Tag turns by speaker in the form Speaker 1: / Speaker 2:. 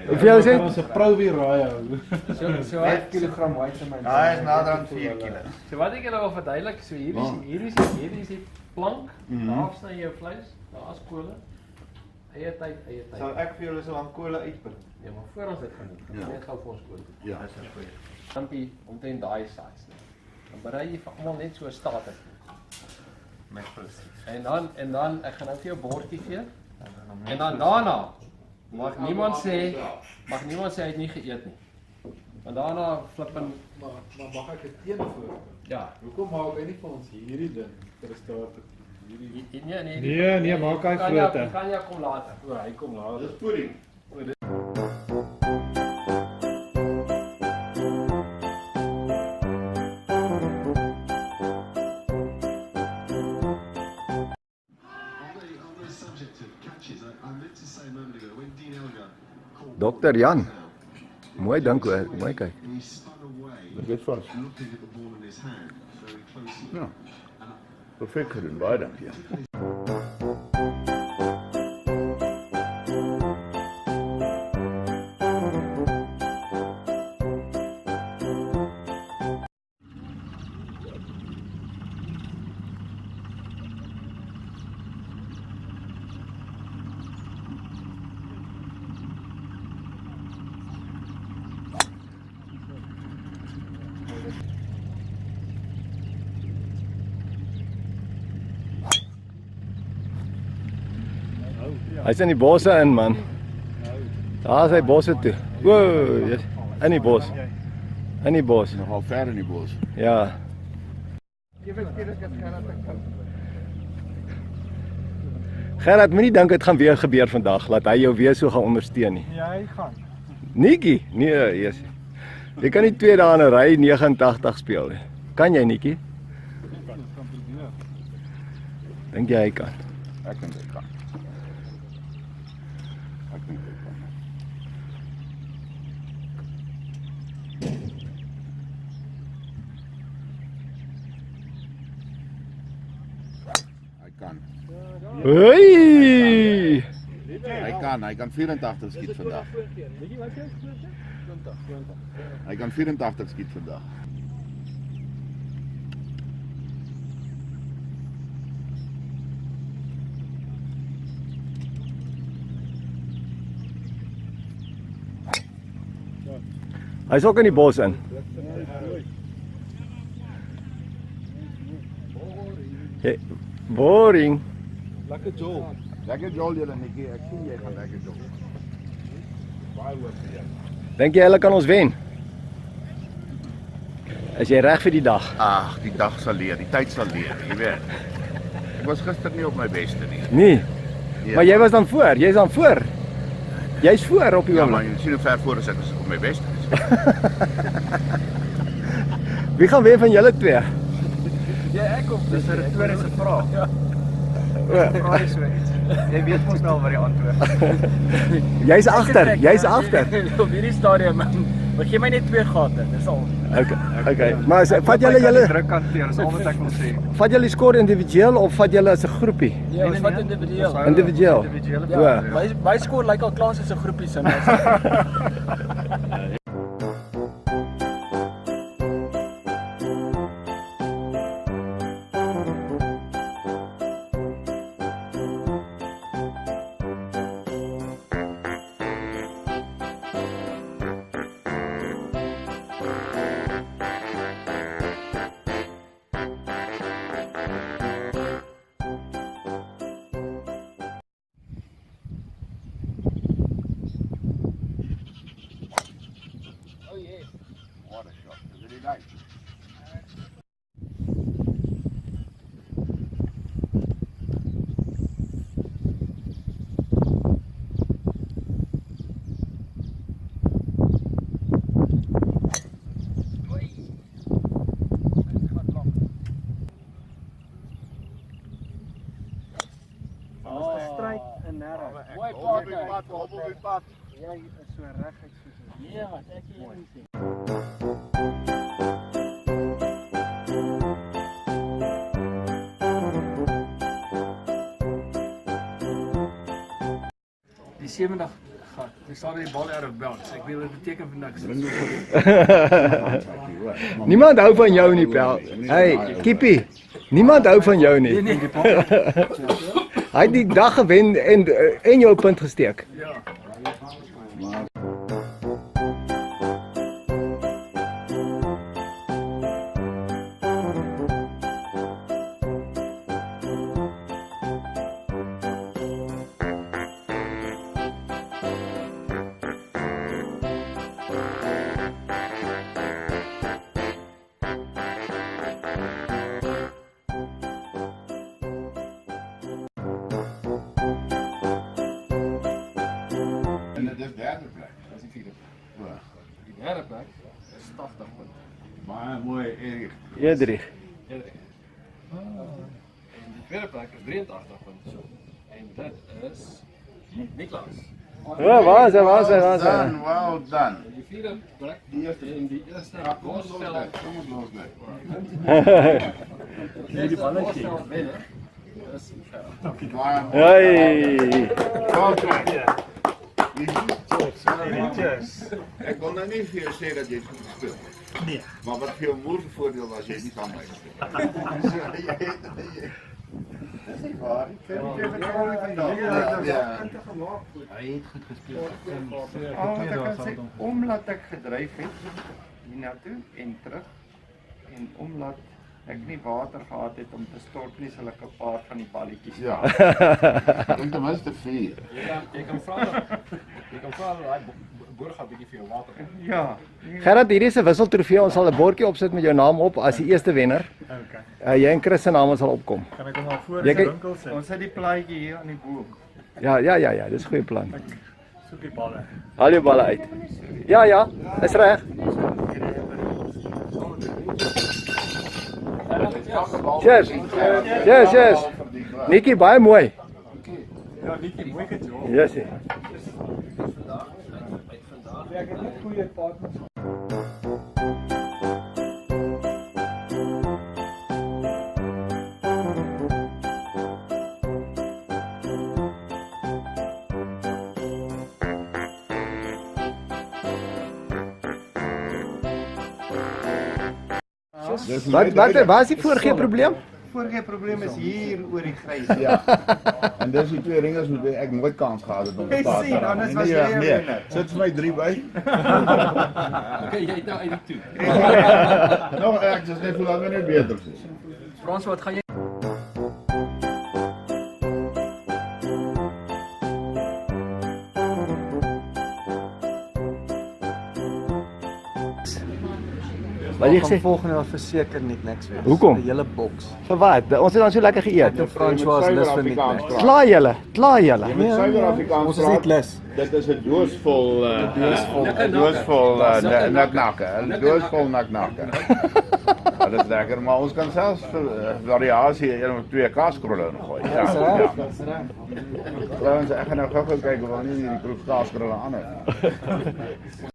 Speaker 1: Hoeveel is dit?
Speaker 2: Ons 'n pro weer raai.
Speaker 3: So 5 kg white in my.
Speaker 4: Ja, is nader aan 4 kg.
Speaker 3: So wat ek julle wil verduidelik, so hier is die plank, daar sny jy jou vleis, daar is kolle. Eie tyd.
Speaker 4: Sal ek vir julle so aan kolle uitbring?
Speaker 3: Ja, maar voor ons dit gaan doen, gaan net gou vir ons kolle.
Speaker 4: Ja, dis 'n goeie.
Speaker 3: Stampie omtrent daai size. Dan berei jy vir almal net so 'n stater.
Speaker 4: Met presies.
Speaker 3: En dan ek gaan nou vir jou bordjie gee. En dan daarna mag niemand sê hy het nie geëet nie. Want daarna flippen
Speaker 2: Maar mag ek dit teenoor?
Speaker 3: ja.
Speaker 2: Hoekom maak hy nie vir ons hierdie ding vir 'n stater?
Speaker 1: Nee, maak hy groter.
Speaker 3: Kan jy kom later.
Speaker 2: O, hy kom later.
Speaker 4: Dis pudding.
Speaker 1: Dr. Jan. Mooi dink hoor, mooi kyk.
Speaker 5: Dit is vas. Ja. Perfek gedoen, baie dankie.
Speaker 1: Hy's in die bosse in man. Daar is hy bosse toe. Woah, yes. In die bos. In die bos.
Speaker 5: Nogal ver in die bos.
Speaker 1: Ja. Gerard, moenie dink dit gaan weer gebeur vandag, laat hy jou weer so gaan ondersteun nie.
Speaker 2: Ja, hy gaan.
Speaker 1: Nikkie, nee, yes. Jy kan nie 2 dae in 'n ry 89 speel nie. Kan jy, Nikkie? Dink jy hy kan?
Speaker 5: Ek dink dit kan. Ek dink dit kan. Hy kan.
Speaker 1: Hoi!
Speaker 5: Hy kan 84 skiet vandag. Hy kan 84 skiet vandag.
Speaker 1: Hy's ook in die bos in. Hey, boring.
Speaker 2: Lekker jol.
Speaker 5: Lekker jol julle Nikkie, ek sien jy gaan lekker jol. Baie hoop vir jou.
Speaker 1: Dink jy hulle kan ons wen? Is jy reg vir die dag?
Speaker 5: Ag, die dag sal leer, die tyd sal leer, jy weet. Ek was gister nie op my beste nie.
Speaker 1: Nee.
Speaker 5: Ja,
Speaker 1: Maar jy was dan voor, jy's dan voor. Jy's voor op die
Speaker 5: Ja, maar
Speaker 1: oomblik.
Speaker 5: jy sien hoe ver voor is ek op my beste.
Speaker 1: Wie gaan wen van julle twee?
Speaker 3: Ja, ek kom.
Speaker 4: Dis 'n retoriese vraag.
Speaker 3: Ja.
Speaker 4: Vraag is so iets. Jy weet mos nou wat die antwoord.
Speaker 1: Jy's agter, jy's agter.
Speaker 3: Op hierdie stadium, maar gee my net 2 gate, dis al.
Speaker 1: Okay. Maar vat julle
Speaker 4: druk hanteer, is al wat ek wil sê.
Speaker 1: vat julle skoor individueel of vat julle as 'n groepie?
Speaker 3: Ja, ons vat individueel.
Speaker 1: Individueel.
Speaker 3: Ja, my skoor lyk al klaar soos 'n groepie se mens.
Speaker 5: What a shot. Really nice.
Speaker 3: Stryd en nêrens. Mooi
Speaker 5: Pad.
Speaker 4: Jy is so reguit soos
Speaker 6: Ja, wat ek hier sien.
Speaker 4: die 7de gat. Dis staan die bal out of bounds. Ek weet dit beteken vir niks.
Speaker 1: Niemand hou van jou nie, Pel. Hey, Kippie. Niemand hou van jou nie.
Speaker 4: Nee, die bal.
Speaker 1: Hy het die dag gewen en jou punt gesteek.
Speaker 4: Ja.
Speaker 5: En dit is derde plek.
Speaker 3: Dis die vierde.
Speaker 5: Ja.
Speaker 3: Die derde plek is 80 punte.
Speaker 5: Baie mooi, Erik.
Speaker 1: Edrich.
Speaker 3: Edrich. En die tweede plek is 83 punte. So. En dit is Niklas.
Speaker 1: Ja, waar is hy?
Speaker 5: Done, well done.
Speaker 3: En die vierde plek
Speaker 5: Die eerste.
Speaker 3: en die eerste
Speaker 5: Kom ons los
Speaker 3: Bosveld.
Speaker 5: net, kom ons los net.
Speaker 3: Die balletje. Is
Speaker 5: Baie mooi.
Speaker 1: Hey.
Speaker 5: Ek kon nou nie vir jou sê dat jy het goed gespeel. Nee. Maar wat vir jou moer se voordeel was, jy het nie van my gespeel. So, jy het dis nie waar. Ek ken jy vertel vandag. Ja.
Speaker 6: Hy het goed gespeel.
Speaker 4: Wat ek kan sê, omdat ek gedryf het hiernatoe en terug en omdat ek nie water gehad het om te stort nie, sal ek 'n paar van die balletjies.
Speaker 5: Ja. Dink ten minste 4.
Speaker 3: Jy kan vra dat daai boer gaan bietjie vir jou water gee.
Speaker 4: Ja.
Speaker 1: Gerard, hierdie is 'n wisseltrofee. Ons sal 'n bordjie opsit met jou naam op as die eerste wenner.
Speaker 7: Okay.
Speaker 1: Jy en Chris se name sal opkom.
Speaker 7: Kan ek hom al voor
Speaker 1: Jy
Speaker 7: in die
Speaker 1: kyk-
Speaker 7: winkel sit?
Speaker 4: Ons het die plaatjie hier aan die boom.
Speaker 1: Ja, dis 'n goeie plan.
Speaker 7: Soek die balle.
Speaker 1: Haal jou balle uit. Ja, is reg. Cheers. Nikkie, baie mooi.
Speaker 7: Ja, Nikkie, mooi gedoen.
Speaker 1: Yes.
Speaker 7: Ek het net goeie partners.
Speaker 1: Wat is die vorige probleem?
Speaker 4: Vorige probleem is hier oor die grys.
Speaker 5: Ja. En dis die twee ringers wat ek nooit kans gehad het om te
Speaker 4: Jy
Speaker 5: paas.
Speaker 4: sien, anders was jy 'n wenner.
Speaker 5: Sit vir my 3 by.
Speaker 3: Okay, jy het nou uit die toe.
Speaker 5: Nog ek dis net hoe laat we net beter is.
Speaker 4: Frans, wat gaan jy
Speaker 1: Wat jy gesê?
Speaker 8: Volgende jaar verseker net niks wees.
Speaker 1: Hoekom?
Speaker 8: 'n Hele boks.
Speaker 1: Vir wat? Ons het dan so lekker geëet.
Speaker 8: Die François lus vir net niks.
Speaker 1: Klaar julle.
Speaker 5: Met Suider-Afrikaans.
Speaker 8: Ons is nie lus.
Speaker 5: Dit is 'n doosvol doosvol naknakke. 'n Doosvol naknakke. Dit is lekker, maar ons kan selfs variasie een of 2 kaaskrolle ingooi. Ja. Trouwens, ek gaan nou gou kyk of wanneer hierdie kroeg kaaskrolle aan het.